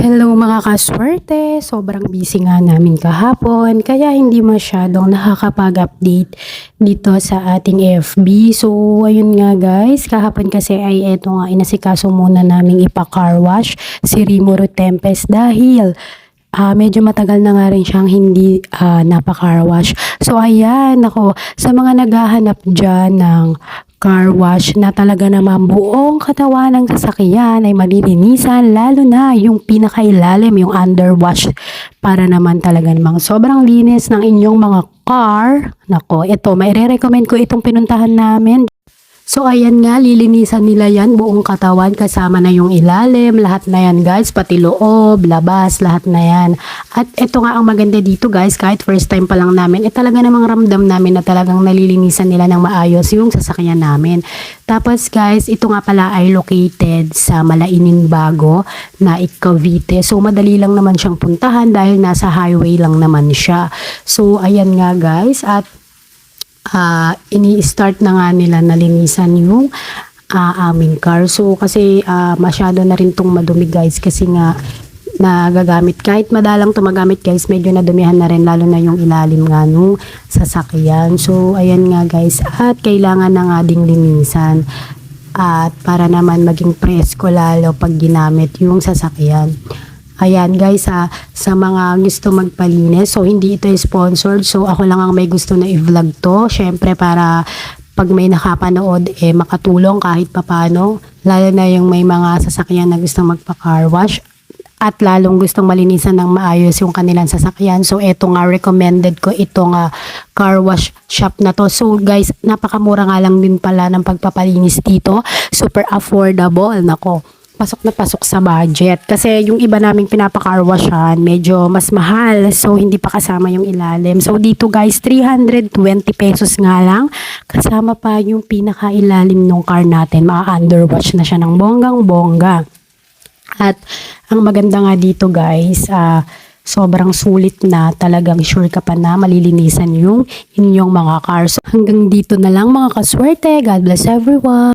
Hello mga kaswerte, sobrang busy nga namin kahapon kaya hindi masyadong nakakapag-update dito sa ating FB. So ayun nga guys, kahapon kasi ay eto nga inasikaso muna naming ipa-car wash si Rimuru Tempest dahil medyo matagal na nga rin siyang hindi napa-car wash. So ayan, ako, sa mga naghahanap dyan ng car wash na talaga naman buong katawan ng sasakyan ay malilinisan, lalo na yung pinakailalim, yung underwash, para naman talaga namang sobrang linis ng inyong mga car. Nako, ito, may recommend ko itong pinuntahan namin. So ayan nga, lilinisan nila yan buong katawan kasama na yung ilalim, lahat na yan guys, pati loob, labas, lahat na yan. At ito nga ang maganda dito guys, kahit first time pa lang namin, talaga namang ramdam namin na talagang nalilinisan nila ng maayos yung sasakyan namin. Tapos guys, ito nga pala ay located sa Malaining Bago na Cavite. So madali lang naman siyang puntahan dahil nasa highway lang naman siya. So ayan nga guys, at ini-start na nga nila nalinisan yung aming car. So kasi masyado na rin tong madumi guys, kasi nga nagagamit, kahit madalang tumagamit guys, medyo nadumihan na rin, lalo na yung ilalim nga nung sasakyan. So ayan nga guys, at kailangan na nga ding linisan at para naman maging presko lalo pag ginamit yung sasakyan. Ayan guys, sa mga gusto magpalinis, so hindi ito sponsored, so ako lang ang may gusto na i-vlog to, syempre para pag may nakapanood makatulong kahit papano, lalo na yung may mga sasakyan na gustong magpa-car wash at lalong gustong malinisan ng maayos yung kanilang sasakyan. So eto nga, recommended ko itong car wash shop na to. So guys, napakamura nga lang din pala ng pagpapalinis dito, super affordable. Nako, pasok na pasok sa budget. Kasi yung iba naming pinapa-car washan, medyo mas mahal. So, hindi pa kasama yung ilalim. So, dito guys, 320 pesos nga lang. Kasama pa yung pinaka-ilalim ng car natin. Ma-underwash na siya ng bonggang-bongga. At, ang maganda nga dito guys, sobrang sulit na, talagang sure ka pa na malilinisan yung inyong mga cars. So, hanggang dito na lang mga kaswerte. God bless everyone.